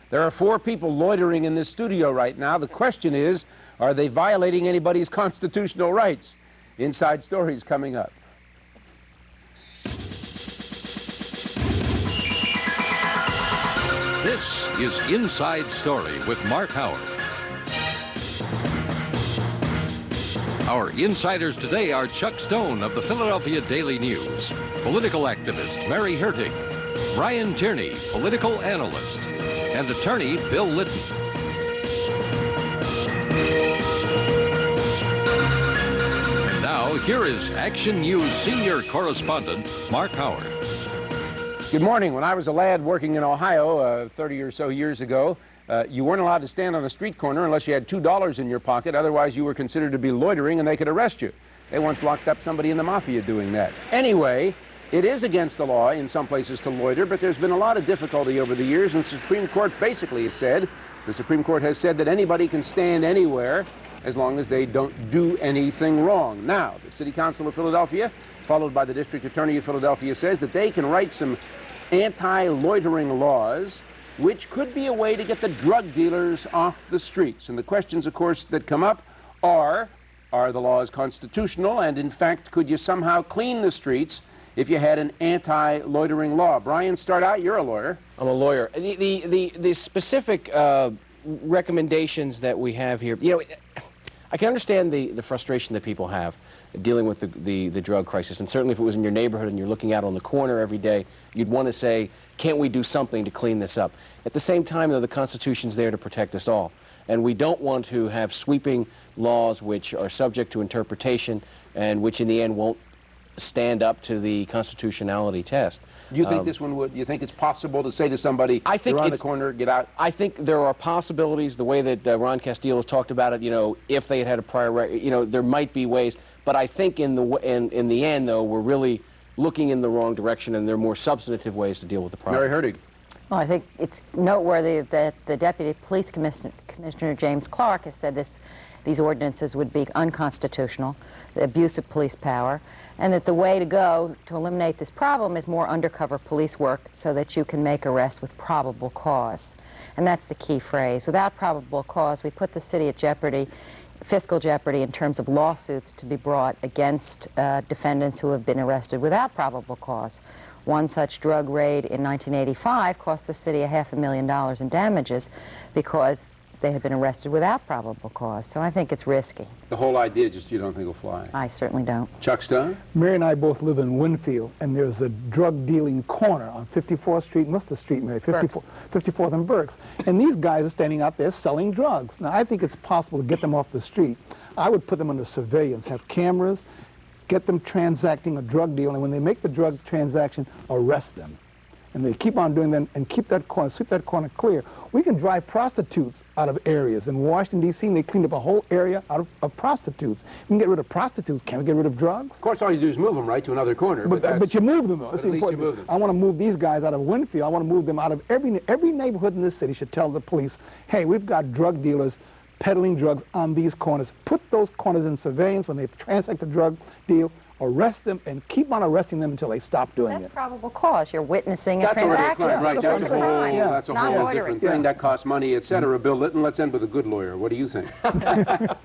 There are 4 people loitering in this studio right now. The question is, are they violating anybody's constitutional rights? Inside Story is coming up. This is Inside Story with Mark Howard. Our insiders today are Chuck Stone of the Philadelphia Daily News, political activist Mary Hertig, Brian Tierney, political analyst, and attorney Bill Litton. And now, here is Action News senior correspondent Mark Howard. Good morning. When I was a lad working in Ohio 30 or so years ago, you weren't allowed to stand on a street corner unless you had $2 in your pocket. Otherwise, you were considered to be loitering and they could arrest you. They once locked up somebody in the mafia doing that. Anyway, it is against the law in some places to loiter, but there's been a lot of difficulty over the years, and the Supreme Court basically has said, that anybody can stand anywhere as long as they don't do anything wrong. Now, the City Council of Philadelphia, followed by the District Attorney of Philadelphia, says that they can write some anti-loitering laws, which could be a way to get the drug dealers off the streets. And the questions, of course, that come up are the laws constitutional? And in fact, could you somehow clean the streets if you had an anti-loitering law? Brian, start out. You're a lawyer. I'm a lawyer. The specific recommendations that we have here, you know, I can understand the frustration that people have dealing with the drug crisis, and certainly if it was in your neighborhood and you're looking out on the corner every day, you'd want to say, can't we do something to clean this up? At the same time, though, the Constitution's there to protect us all, and we don't want to have sweeping laws which are subject to interpretation and which in the end won't stand up to the constitutionality test. Do you think this one would? You think it's possible to say to somebody, you're on the corner, get out? I think there are possibilities, the way that Ron Castillo has talked about it, you know, if they had a prior record, you know, there might be ways, but I think in the end, though, we're really looking in the wrong direction, and there are more substantive ways to deal with the problem. Mary Hertig. Well, I think it's noteworthy that the Deputy Police Commissioner James Clark has said these ordinances would be unconstitutional, the abuse of police power, and that the way to go to eliminate this problem is more undercover police work so that you can make arrests with probable cause. And that's the key phrase. Without probable cause, we put the city at jeopardy, fiscal jeopardy, in terms of lawsuits to be brought against defendants who have been arrested without probable cause. One such drug raid in 1985 cost the city $500,000 in damages because they had been arrested without probable cause. So I think it's risky. The whole idea just you don't think will fly? I certainly don't. Chuck Stone? Mary and I both live in Winfield, and there's a drug dealing corner on 54th Street. What's the street, Mary? 54th and Berks. And these guys are standing out there selling drugs. Now, I think it's possible to get them off the street. I would put them under surveillance, have cameras, get them transacting a drug deal, and when they make the drug transaction, arrest them. And they keep on doing that and keep that corner, sweep that corner clear. We can drive prostitutes out of areas. In Washington, D.C., they cleaned up a whole area out of prostitutes. We can get rid of prostitutes. Can we get rid of drugs? Of course, all you do is move them, right, to another corner. But you move them, though. That's the important. You move them. I want to move these guys out of Winfield. I want to move them out of every neighborhood in this city should tell the police, hey, we've got drug dealers peddling drugs on these corners. Put those corners in surveillance when they transact a drug deal. Arrest them and keep on arresting them until they stop doing it. That's probable cause. You're witnessing a transaction. That's already a crime, right? That's a whole different thing. That costs money, etc. Bill Litton, let's end with a good lawyer. What do you think?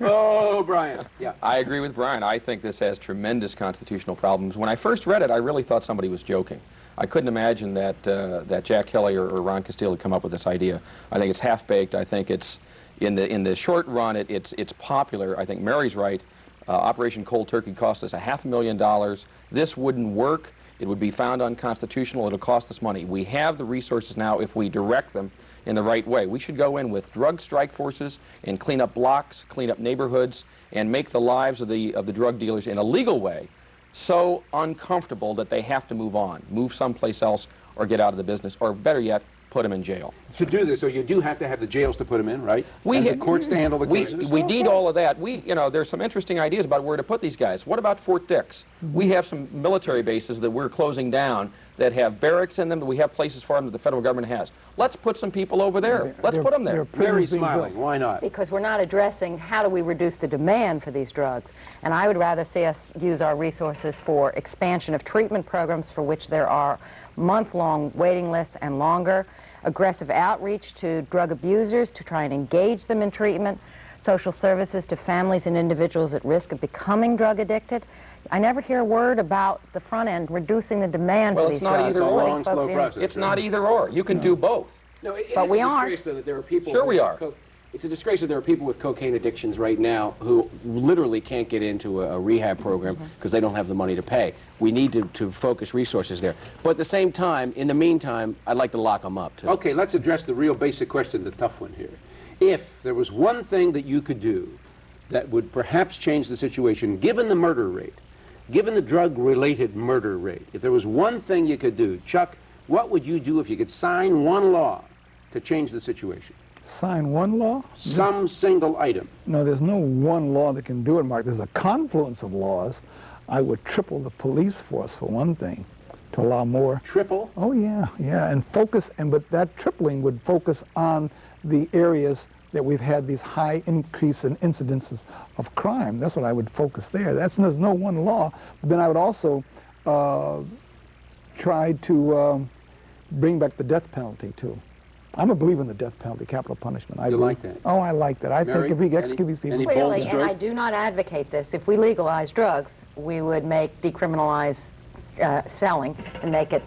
Oh, Brian. Yeah. I agree with Brian. I think this has tremendous constitutional problems. When I first read it, I really thought somebody was joking. I couldn't imagine that Jack Kelly or Ron Castillo had come up with this idea. I think it's half-baked. I think it's in the short run, it's popular. I think Mary's right. Operation Cold Turkey cost us $500,000. This wouldn't work. It would be found unconstitutional. It'll cost us money. We have the resources now if we direct them in the right way. We should go in with drug strike forces and clean up blocks, clean up neighborhoods, and make the lives of the drug dealers in a legal way so uncomfortable that they have to move on, move someplace else, or get out of the business, or better yet, put them in jail. To do this, so you do have to have the jails to put them in, right? And the courts to handle the cases? We need all of that. There's some interesting ideas about where to put these guys. What about Fort Dix? We have some military bases that we're closing down that have barracks in them, that we have places for them that the federal government has. Let's put some people over there. Let's put them there. Very smiling. Why not? Because we're not addressing how do we reduce the demand for these drugs. And I would rather see us use our resources for expansion of treatment programs for which there are month-long waiting lists and longer. aggressive outreach to drug abusers to try and engage them in treatment, social services to families and individuals at risk of becoming drug addicted. I never hear a word about the front end, reducing the demand for these drugs. Well, it's not either or. Long, slow process. It's not either or. You can do both. No, But we aren't. Disgrace, though, that there are people. Sure we are. It's a disgrace that there are people with cocaine addictions right now who literally can't get into a rehab program because they don't have the money to pay. We need to focus resources there. But at the same time, in the meantime, I'd like to lock them up, too. Okay, let's address the real basic question, the tough one here. If there was one thing that you could do that would perhaps change the situation, given the murder rate, given the drug-related murder rate, if there was one thing you could do, Chuck, what would you do if you could sign one law to change the situation? Sign one law? Some single item. No, there's no one law that can do it, Mark. There's a confluence of laws. I would triple the police force, for one thing, to allow more. Triple? Oh, yeah, and focus, but that tripling would focus on the areas that we've had these high increase in incidences of crime. That's what I would focus there. There's no one law. But then I would also try to bring back the death penalty, too. I'm a believer in the death penalty, capital punishment. You like that? Oh, I like that. I think if we execute these people... Clearly, and I do not advocate this. If we legalize drugs, we would decriminalize selling and make it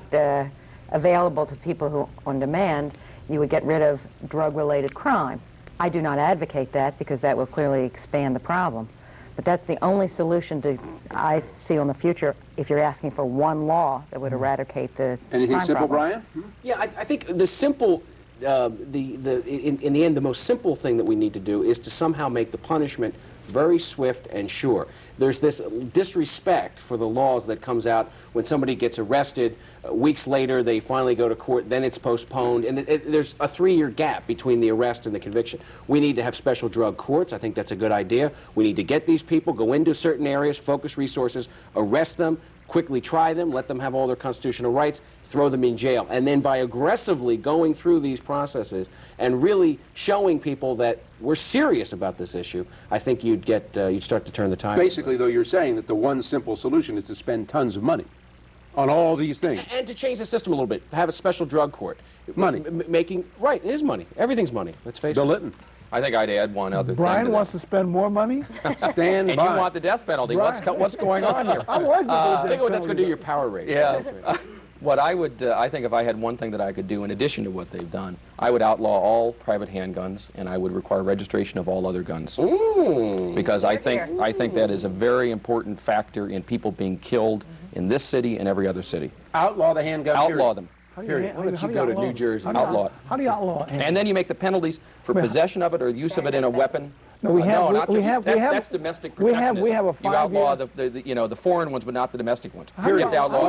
available to people who, on demand, you would get rid of drug-related crime. I do not advocate that because that will clearly expand the problem. But that's the only solution I see on the future if you're asking for one law that would eradicate the Anything crime simple, problem. Brian? Yeah, I think the simple, in the end, the most simple thing that we need to do is to somehow make the punishment very swift and sure. There's this disrespect for the laws that comes out when somebody gets arrested. Weeks later, they finally go to court, then it's postponed, and there's a 3-year gap between the arrest and the conviction. We need to have special drug courts. I think that's a good idea. We need to get these people, go into certain areas, focus resources, arrest them, quickly try them, let them have all their constitutional rights, throw them in jail. And then by aggressively going through these processes and really showing people that we're serious about this issue, I think you'd start to turn the tide. Basically, though, you're saying that the one simple solution is to spend tons of money on all these things. And to change the system a little bit, have a special drug court. Money. Right, it is money. Everything's money, let's face it. Bill Litton. I think I'd add one other thing. Brian wants to spend more money? Stand and by. you want the death penalty. What's going on here? I was going to Think what that's going to do to your power rates. Yeah. What I would, I think if I had one thing that I could do in addition to what they've done, I would outlaw all private handguns, and I would require registration of all other guns. Ooh. Because I think that is a very important factor in people being killed in this city and every other city. Outlaw the handgun. Outlaw them. Why don't you go to New Jersey? Outlaw it. How do you outlaw? And then you make the penalties for possession of it or use of it in a weapon. No, that's domestic protectionism. We have a 5-year... You outlaw the foreign ones, but not the domestic ones. How do You you have to outlaw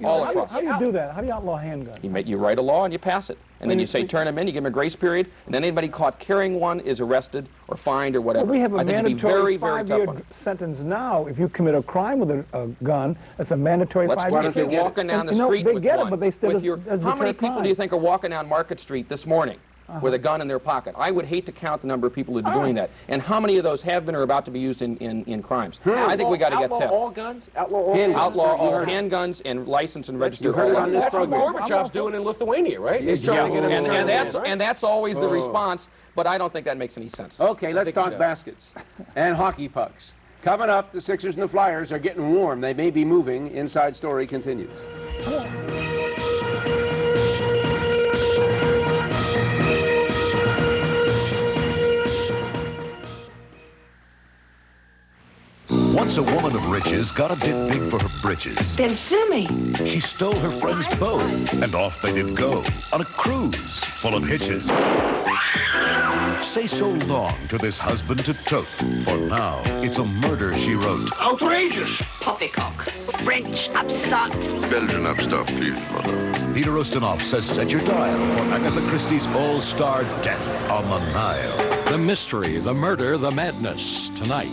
all across. How do you do that? How do you outlaw handguns? You write a law and you pass it. And then you say turn them in, you give them a grace period, and then anybody caught carrying one is arrested or fined or whatever. Well, we have a I think it'd be mandatory very, very tough on 5-year it. sentence now. If you commit a crime with a gun, it's a mandatory 5 Why years. don't you walking down the street they with get one? it, but they still with your, how many people do you think are walking down Market Street this morning with a gun in their pocket? I would hate to count the number of people who are doing that. And how many of those have been or about to be used in crimes? I think we got to get Outlaw 10. all guns? Outlaw all handguns? Outlaw all handguns and license and register You heard it all on of this them. That's what program. Gorbachev's doing in Lithuania, right? He's trying to get And, them and that's always the response, but I don't think that makes any sense. Okay, let's talk baskets and hockey pucks. Coming up, the Sixers and the Flyers are getting warm. They may be moving. Inside Story continues. Once a woman of riches got a bit big for her britches. Then sue me. She stole her friend's boat, and off they did go on a cruise full of hitches. Say so long to this husband to tote, for now it's a murder she wrote. Outrageous. Poppycock. French upstart. Belgian upstart, please, mother. Peter Ustinov says set your dial for Agatha Christie's all-star Death on the Nile. The mystery, the murder, the madness, tonight.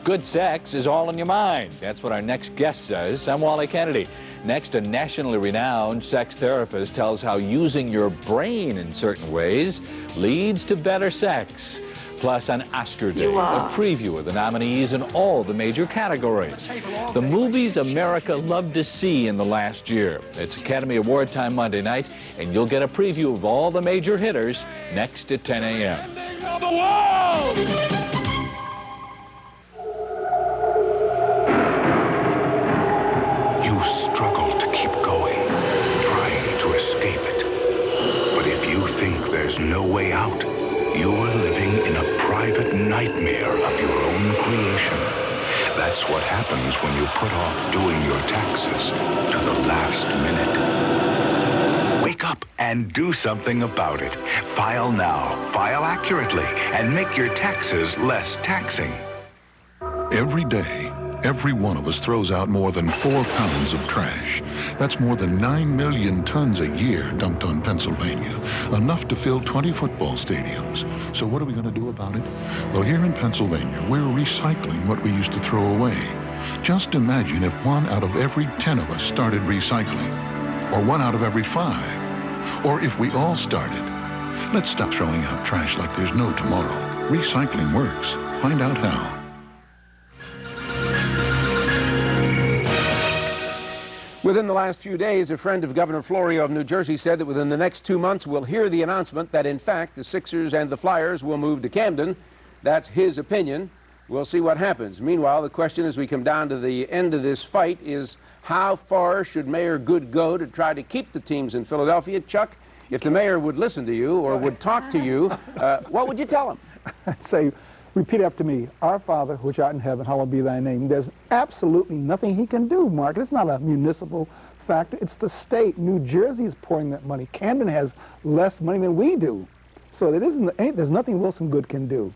Good sex is all in your mind. That's what our next guest says. I'm Wally Kennedy. Next, a nationally renowned sex therapist tells how using your brain in certain ways leads to better sex. Plus on Oscar Day, a preview of the nominees in all the major categories. The movies America loved to see in the last year. It's Academy Award time Monday night, and you'll get a preview of all the major hitters next at 10 a.m. You struggle to keep going, trying to escape it. But if you think there's no way out, you're living in a private nightmare of your own creation. That's what happens when you put off doing your taxes to the last minute. Wake up and do something about it. File now, file accurately, and make your taxes less taxing. Every day, every one of us throws out more than 4 pounds of trash. That's more than 9 million tons a year dumped on Pennsylvania, enough to fill 20 football stadiums. So what are we going to do about it? Well, here in Pennsylvania, we're recycling what we used to throw away. Just imagine if 1 out of every 10 of us started recycling, or 1 out of every 5, or if we all started. Let's stop throwing out trash like there's no tomorrow. Recycling works. Find out how. Within the last few days, a friend of Governor Florio of New Jersey said that within the next 2 months we'll hear the announcement that, in fact, the Sixers and the Flyers will move to Camden. That's his opinion. We'll see what happens. Meanwhile, the question as we come down to the end of this fight is how far should Mayor Good go to try to keep the teams in Philadelphia? Chuck, if the mayor would listen to you or would talk to you, what would you tell him? I'd say, repeat after me. Our Father, which art in heaven, hallowed be thy name. There's absolutely nothing he can do, Mark. It's not a municipal factor. It's the state. New Jersey is pouring that money. Camden has less money than we do. So there's nothing Wilson Good can do.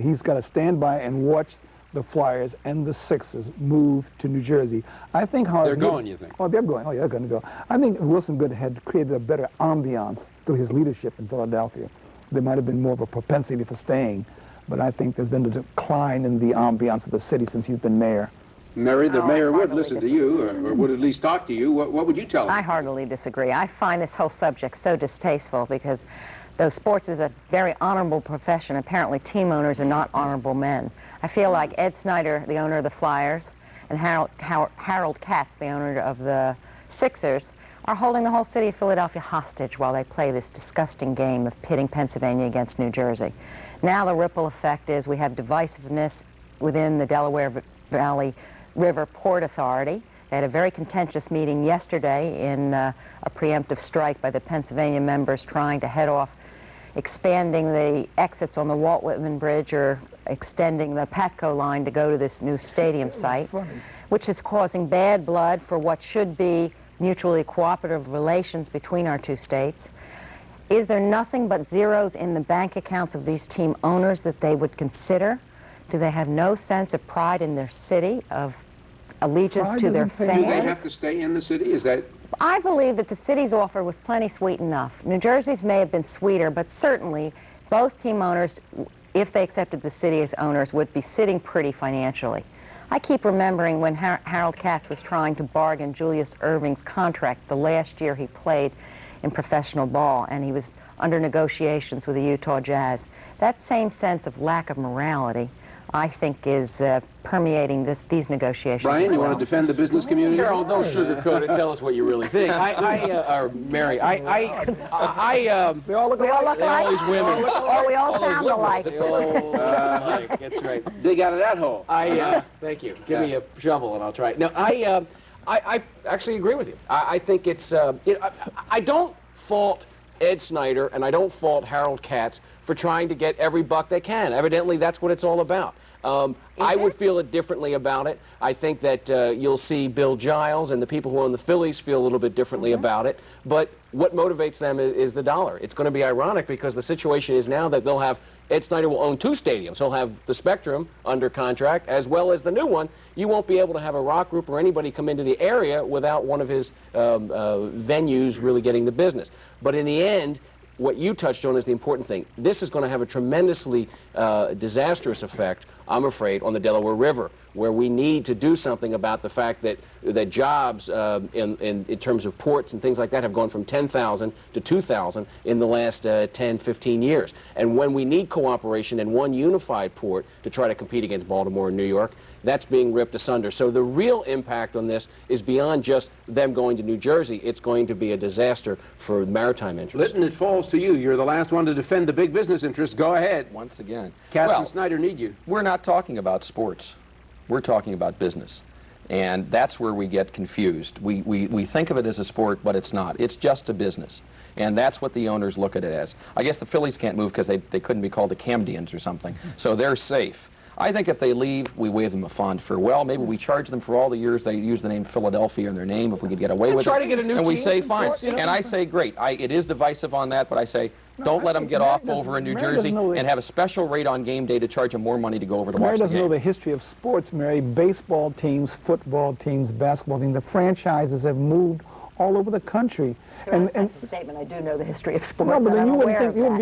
He's got to stand by and watch the Flyers and the Sixers move to New Jersey. I think they're going, you think? Oh, they're going. Oh, yeah, they're going to go. I think Wilson Good had created a better ambiance through his leadership in Philadelphia. There might have been more of a propensity for staying, but I think there's been a decline in the ambiance of the city since he's been mayor. Mary, the mayor would listen to you, or would at least talk to you. What would you tell him? I heartily disagree. I find this whole subject so distasteful because though sports is a very honorable profession, apparently team owners are not honorable men. I feel like Ed Snyder, the owner of the Flyers, and Harold Katz, the owner of the Sixers, are holding the whole city of Philadelphia hostage while they play this disgusting game of pitting Pennsylvania against New Jersey. Now the ripple effect is we have divisiveness within the Delaware Valley River Port Authority. They had a very contentious meeting yesterday in a preemptive strike by the Pennsylvania members trying to head off expanding the exits on the Walt Whitman Bridge or extending the Patco line to go to this new stadium site, which is causing bad blood for what should be mutually cooperative relations between our two states. Is there nothing but zeros in the bank accounts of these team owners that they would consider? Do they have no sense of pride in their city, of allegiance to their fans? Do they have to stay in the city? Is that... I believe that the city's offer was plenty sweet enough. New Jersey's may have been sweeter, but certainly both team owners, if they accepted the city as owners, would be sitting pretty financially. I keep remembering when Harold Katz was trying to bargain Julius Erving's contract the last year he played in professional ball, and he was under negotiations with the Utah Jazz. That same sense of lack of morality, I think, is permeating these negotiations. Brian, you want to defend the business community? Carol, don't sugarcoat it. Tell us what you really think. Or Mary, they all look alike. All these women. Oh, we all sound alike. That's right. Dig out of that hole. Thank you. Give me a shovel and I'll try it. No, I actually agree with you. I think it's, I don't fault Ed Snyder and I don't fault Harold Katz for trying to get every buck they can. Evidently, that's what it's all about. I would feel it differently about it. I think that you'll see Bill Giles and the people who own the Phillies feel a little bit differently about it. But what motivates them is the dollar. It's going to be ironic because the situation is now that they'll have, Ed Snyder will own 2 stadiums. He'll have the Spectrum under contract as well as the new one. You won't be able to have a rock group or anybody come into the area without one of his venues really getting the business. But in the end, what you touched on is the important thing. This is going to have a tremendously disastrous effect, I'm afraid, on the Delaware River, where we need to do something about the fact that jobs in terms of ports and things like that have gone from 10,000 to 2,000 in the last 10, 15 years. And when we need cooperation in one unified port to try to compete against Baltimore and New York, that's being ripped asunder. So the real impact on this is beyond just them going to New Jersey. It's going to be a disaster for maritime interests. Lytton, it falls to you. You're the last one to defend the big business interests. Go ahead. Once again. Katz and Snyder need you. We're not talking about sports. We're talking about business. And that's where we get confused. We think of it as a sport, but it's not. It's just a business. And that's what the owners look at it as. I guess the Phillies can't move because they couldn't be called the Camdians or something. So they're safe. I think if they leave, we wave them a fond farewell. Maybe we charge them for all the years they use the name Philadelphia in their name, if we could get away with it. Try to get a new and we team say, fine. You know? And I say, great. It is divisive on that, but I say, don't let them get off over in New Jersey and have a special rate on game day to charge them more money to go over to watch the game. Mary doesn't know the history of sports, Mary. Baseball teams, football teams, basketball teams, the franchises have moved all over the country. So and that's a statement. I do know the history of sports. No, but then you wouldn't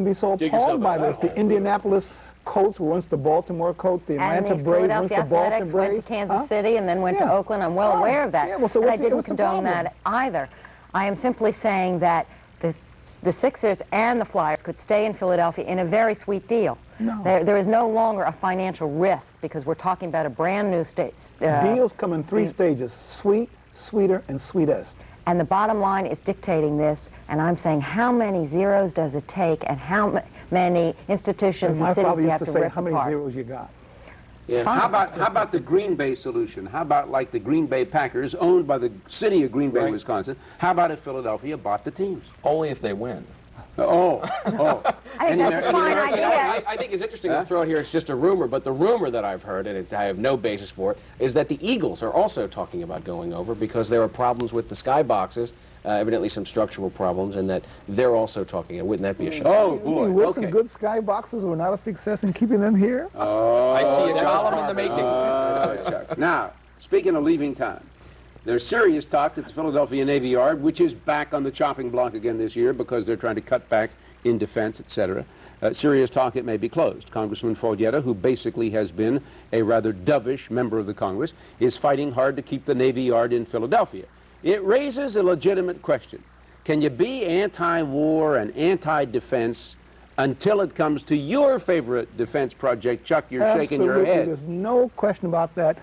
be so appalled by this. The Indianapolis Colts were once the Baltimore Colts, the Atlanta Braves once the Baltimore Braves. Went to Kansas City and then went to Oakland. I'm well aware of that. Yeah, well, so and I didn't condone that either. I am simply saying that the Sixers and the Flyers could stay in Philadelphia in a very sweet deal. No. There is no longer a financial risk because we're talking about a brand new state. Deals come in three stages: sweet, sweeter, and sweetest. And the bottom line is dictating this, and I'm saying how many zeros does it take and how many institutions and cities do you have to rip apart? How many zeros you got? Yeah. How about the Green Bay solution? How about like the Green Bay Packers, owned by the city of Green Bay, Wisconsin? How about if Philadelphia bought the teams? Only if they win. Oh. I think that's a fine idea. I think it's interesting to throw it here. It's just a rumor, but the rumor that I've heard, and I have no basis for it, is that the Eagles are also talking about going over because there are problems with the skyboxes, evidently some structural problems, and that they're also talking. Wouldn't that be a shock? Oh, boy. With some good skyboxes were not a success in keeping them here? I see a column in the making. Now, speaking of leaving town, there's serious talk that the Philadelphia Navy Yard, which is back on the chopping block again this year because they're trying to cut back in defense, etc. Serious talk it may be closed. Congressman Foglietta, who basically has been a rather dovish member of the Congress, is fighting hard to keep the Navy Yard in Philadelphia. It raises a legitimate question. Can you be anti-war and anti-defense until it comes to your favorite defense project? Chuck, you're shaking your head. There's no question about that.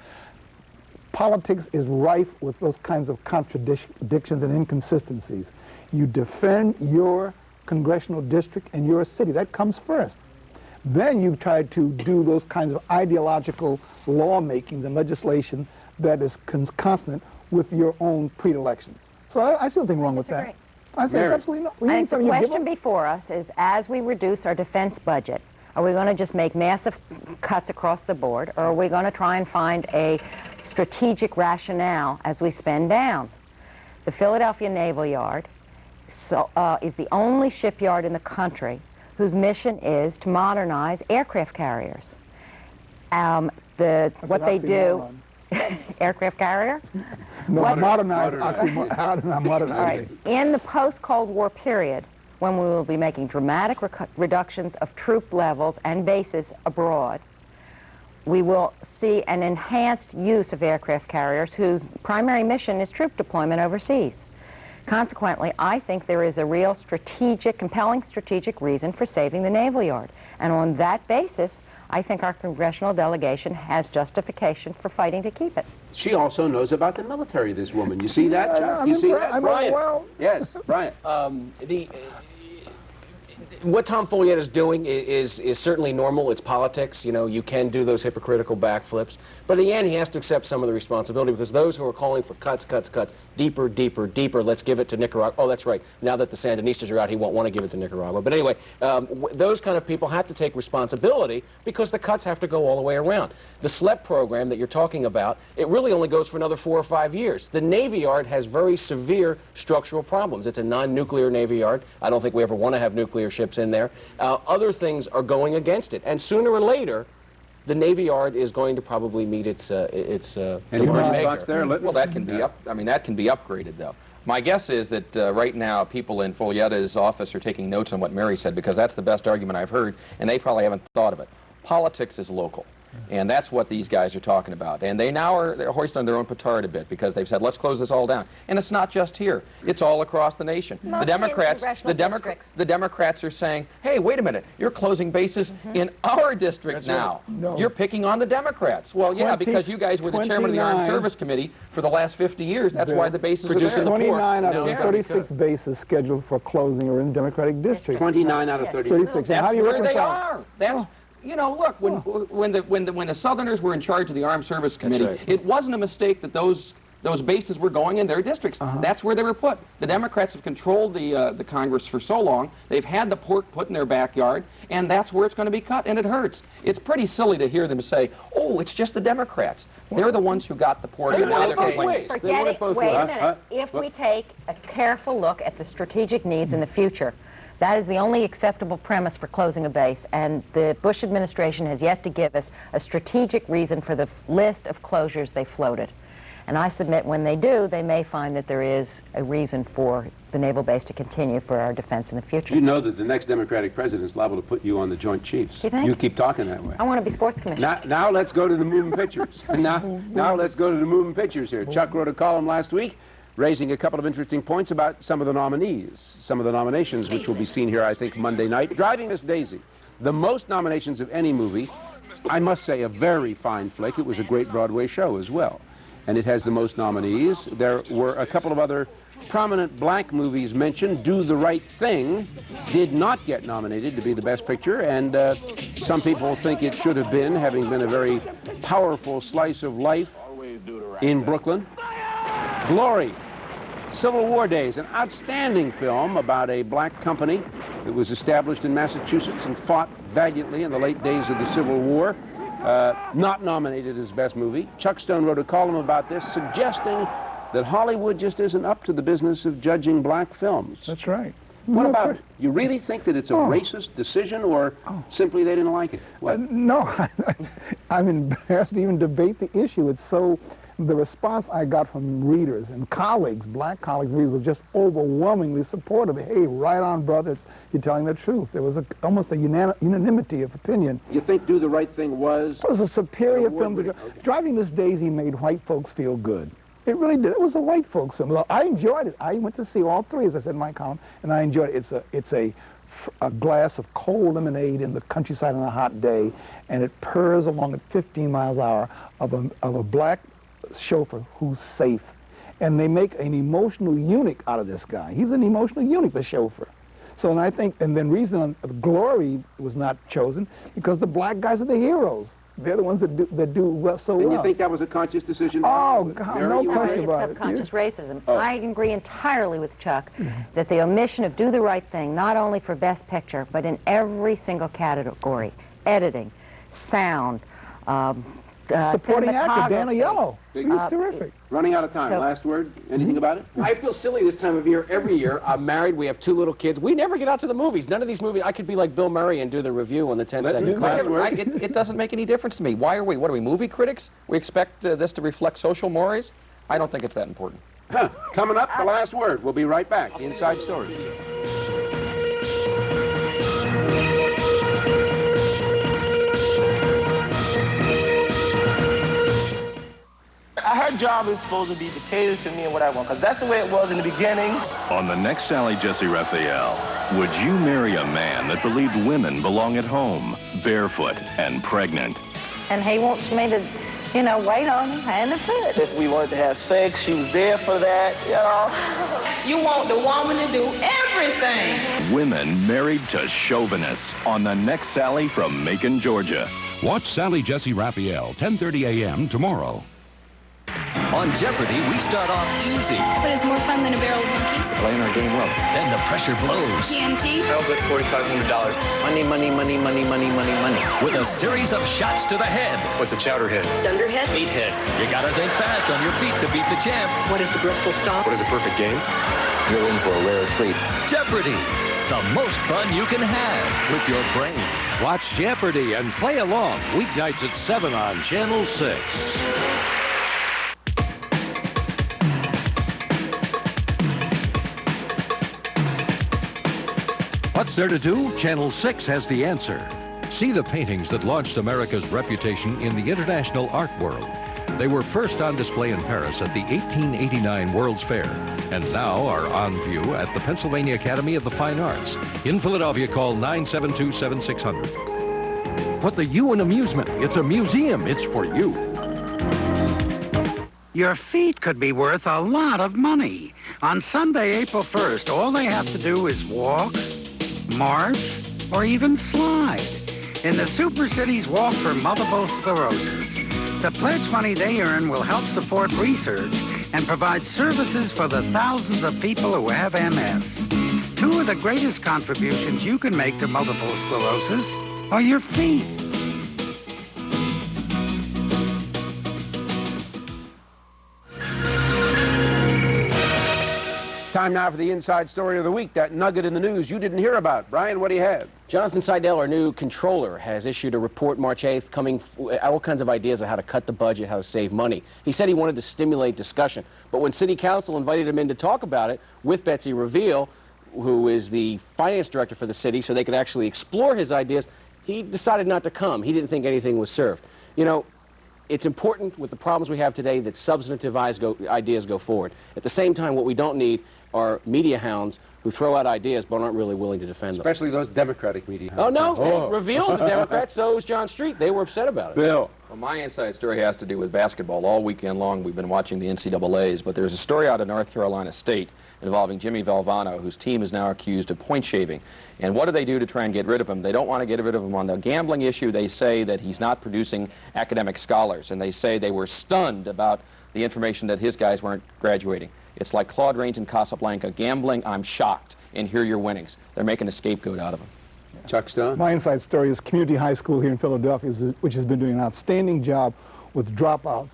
Politics is rife with those kinds of contradictions and inconsistencies. You defend your congressional district and your city. That comes first. Then you try to do those kinds of ideological lawmakings and legislation that is consonant with your own predilection. So I see nothing wrong with that. I say absolutely not. I think the question before us is, as we reduce our defense budget, are we going to just make massive cuts across the board, or are we going to try and find a strategic rationale as we spend down? The Philadelphia Naval Yard is the only shipyard in the country whose mission is to modernize aircraft carriers. What they do, aircraft carrier? No, modernize. All right. In the post-Cold War period, when we will be making dramatic reductions of troop levels and bases abroad, we will see an enhanced use of aircraft carriers whose primary mission is troop deployment overseas. Consequently, I think there is a real compelling strategic reason for saving the Naval Yard. And on that basis, I think our congressional delegation has justification for fighting to keep it. She also knows about the military, this woman. You see that, Chuck? You see that? Brian? Yes, Brian. What Tom Foglietta is doing is certainly normal. It's politics. You know, you can do those hypocritical backflips. But in the end, he has to accept some of the responsibility because those who are calling for cuts, deeper, deeper, deeper, let's give it to Nicaragua. Oh, that's right. Now that the Sandinistas are out, he won't want to give it to Nicaragua. But anyway, those kind of people have to take responsibility because the cuts have to go all the way around. The SLEP program that you're talking about, it really only goes for another 4 or 5 years. The Navy Yard has very severe structural problems. It's a non-nuclear Navy Yard. I don't think we ever want to have nuclear ships in there. Other things are going against it. And sooner or later, the Navy Yard is going to probably meet its Any thoughts there? Well, that can be that can be upgraded, though. My guess is that right now people in Foglietta's office are taking notes on what Mary said because that's the best argument I've heard, and they probably haven't thought of it. Politics is local. And that's what these guys are talking about. And they now are hoisting on their own petard a bit because they've said, let's close this all down. And it's not just here. It's all across the nation. The Democrats are saying, hey, wait a minute, you're closing bases in our district now. Right. No. You're picking on the Democrats. Well, yeah, because you guys were the chairman of the Armed Service Committee for the last 50 years. That's why the bases are there. 29 out of the 36 bases scheduled for closing are in Democratic districts. 29 out of 36. That's where they are. That's... You know, look, when the Southerners were in charge of the Armed Service Committee, it wasn't a mistake that those bases were going in their districts. That's where they were put. The Democrats have controlled the Congress for so long. They've had the pork put in their backyard, and that's where it's going to be cut, and it hurts. It's pretty silly to hear them say, oh, it's just the Democrats. They're the ones who got the pork. Forget it. Wait a minute. If we take a careful look at the strategic needs in the future, that is the only acceptable premise for closing a base, and the Bush administration has yet to give us a strategic reason for the list of closures they floated. And I submit when they do, they may find that there is a reason for the naval base to continue for our defense in the future. You know that the next Democratic president is liable to put you on the Joint Chiefs. You think? You keep talking that way. I want to be sports commissioner. Now let's go to the moving pictures. now let's go to the moving pictures here. Chuck wrote a column last week raising a couple of interesting points about some of the nominees, some of the nominations, which will be seen here, I think, Monday night. Driving Miss Daisy, the most nominations of any movie. I must say, a very fine flick. It was a great Broadway show as well. And it has the most nominees. There were a couple of other prominent black movies mentioned. Do the Right Thing did not get nominated to be the Best Picture, and some people think it should have been, having been a very powerful slice of life in Brooklyn. Glory, Civil War Days, an outstanding film about a black company that was established in Massachusetts and fought valiantly in the late days of the Civil War. Not nominated as Best Movie. Chuck Stone wrote a column about this, suggesting that Hollywood just isn't up to the business of judging black films. That's right. What about it? You really think that it's a racist decision, or simply they didn't like it? No, I'm embarrassed to even debate the issue. It's so... The response I got from readers and colleagues, black colleagues, readers, was just overwhelmingly supportive. Hey, right on, brother, you're telling the truth. There was almost a unanimity of opinion. You think Do the Right Thing was... It was a superior film. Driving Miss Daisy made white folks feel good. It really did. It was a white folks film. I enjoyed it. I went to see all three, as I said in my column, and I enjoyed it. It's a glass of cold lemonade in the countryside on a hot day, and it purrs along at 15 miles an hour of a black chauffeur who's safe, and they make an emotional eunuch out of this guy. He's an emotional eunuch, the chauffeur. So, and I think, and then reason Glory was not chosen because the black guys are the heroes. They're the ones that do well, so well. And you think that was a conscious decision? Oh, God, no question about it. Subconscious racism. I agree entirely with Chuck that the omission of Do the Right Thing, not only for Best Picture, but in every single category, editing, sound, supporting actor, Dan Aiello. He's terrific. Running out of time. Last word? Anything about it? I feel silly this time of year. Every year, I'm married. We have 2 little kids. We never get out to the movies. None of these movies. I could be like Bill Murray and do the review on the 10-second class. It doesn't make any difference to me. Why are we? What are we, movie critics? We expect this to reflect social mores? I don't think it's that important. Coming up, the last word. We'll be right back. Inside Stories. Her job is supposed to be to cater to me and what I want, because that's the way it was in the beginning. On the next Sally Jesse Raphael, would you marry a man that believed women belong at home, barefoot and pregnant? And he wants me to, you know, wait on him hand and foot. If we wanted to have sex, she was there for that, you know. You want the woman to do everything. Women married to chauvinists on the next Sally from Macon, Georgia. Watch Sally Jesse Raphael, 10:30 a.m. tomorrow. On Jeopardy, we start off easy. But it's more fun than a barrel of monkeys. Playing our game well. Then the pressure blows. TNT. I'll bet $4,500. Money, money, money, money, money, money, money. With a series of shots to the head. What's a chowder head? Dunderhead. Meathead. You gotta think fast on your feet to beat the champ. What is the Bristol stomp? What is a perfect game? You're in for a rare treat. Jeopardy! The most fun you can have with your brain. Watch Jeopardy and play along weeknights at 7 on Channel 6. What's there to do? Channel 6 has the answer. See the paintings that launched America's reputation in the international art world. They were first on display in Paris at the 1889 World's Fair, and now are on view at the Pennsylvania Academy of the Fine Arts. In Philadelphia, call 972-7600. Put the U in amusement. It's a museum. It's for you. Your feet could be worth a lot of money. On Sunday, April 1st, all they have to do is walk, march, or even slide in the Super Cities Walk for Multiple Sclerosis. The pledge money they earn will help support research and provide services for the thousands of people who have MS. Two of the greatest contributions you can make to multiple sclerosis are your feet. Time now for the inside story of the week, that nugget in the news you didn't hear about. Brian, what do you have? Jonathan Seidel, our new controller, has issued a report March 8th coming all kinds of ideas of how to cut the budget, how to save money. He said he wanted to stimulate discussion, but when City Council invited him in to talk about it with Betsy Reveal, who is the finance director for the city, so they could actually explore his ideas, he decided not to come. He didn't think anything was served. You know, it's important with the problems we have today that substantive ideas go forward. At the same time, what we don't need are media hounds who throw out ideas but aren't really willing to defend them. Especially those Democratic media hounds. Oh, no. Reveal's a Democrat, so is John Street. They were upset about it. Bill. Well, my inside story has to do with basketball. All weekend long, we've been watching the NCAAs, but there's a story out of North Carolina State involving Jimmy Valvano, whose team is now accused of point shaving. And what do they do to try and get rid of him? They don't want to get rid of him on the gambling issue. They say that he's not producing academic scholars, and they say they were stunned about the information that his guys weren't graduating. It's like Claude Rains in Casablanca. Gambling, I'm shocked. And here are your winnings. They're making a scapegoat out of him. Chuck Stone? My inside story is Community High School here in Philadelphia, which has been doing an outstanding job with dropouts,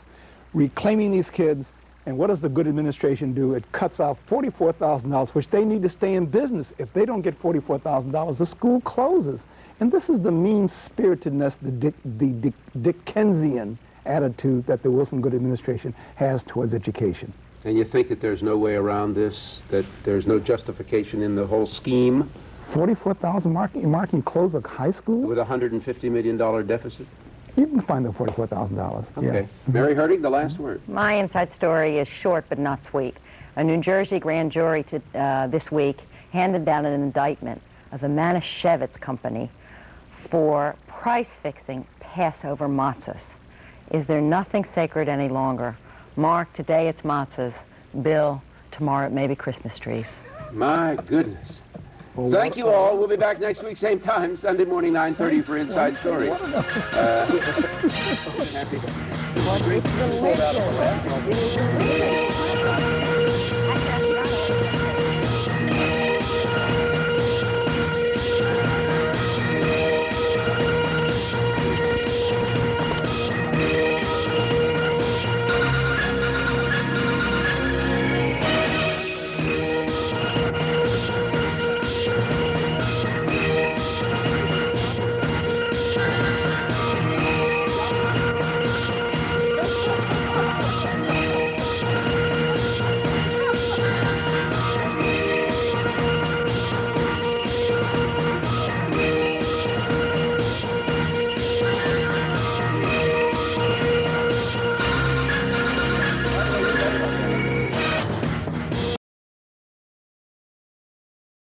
reclaiming these kids. And what does the good administration do? It cuts out $44,000, which they need to stay in business. If they don't get $44,000, the school closes. And this is the mean-spiritedness, the Dickensian attitude that the Wilson Good administration has towards education. And you think that there's no way around this, that there's no justification in the whole scheme? $44,000 marking close of high school? With a $150 million deficit? You can find the $44,000. Okay. Yeah. Mary Hurtig, the last word. My inside story is short but not sweet. A New Jersey grand jury this week handed down an indictment of the Manischewitz Company for price-fixing Passover matzahs. Is there nothing sacred any longer? Mark, today it's matzahs. Bill, tomorrow it may be Christmas trees. My goodness. Well, thank you all. We'll be back next week, same time, Sunday morning, 9:30 for Inside Story. Happy.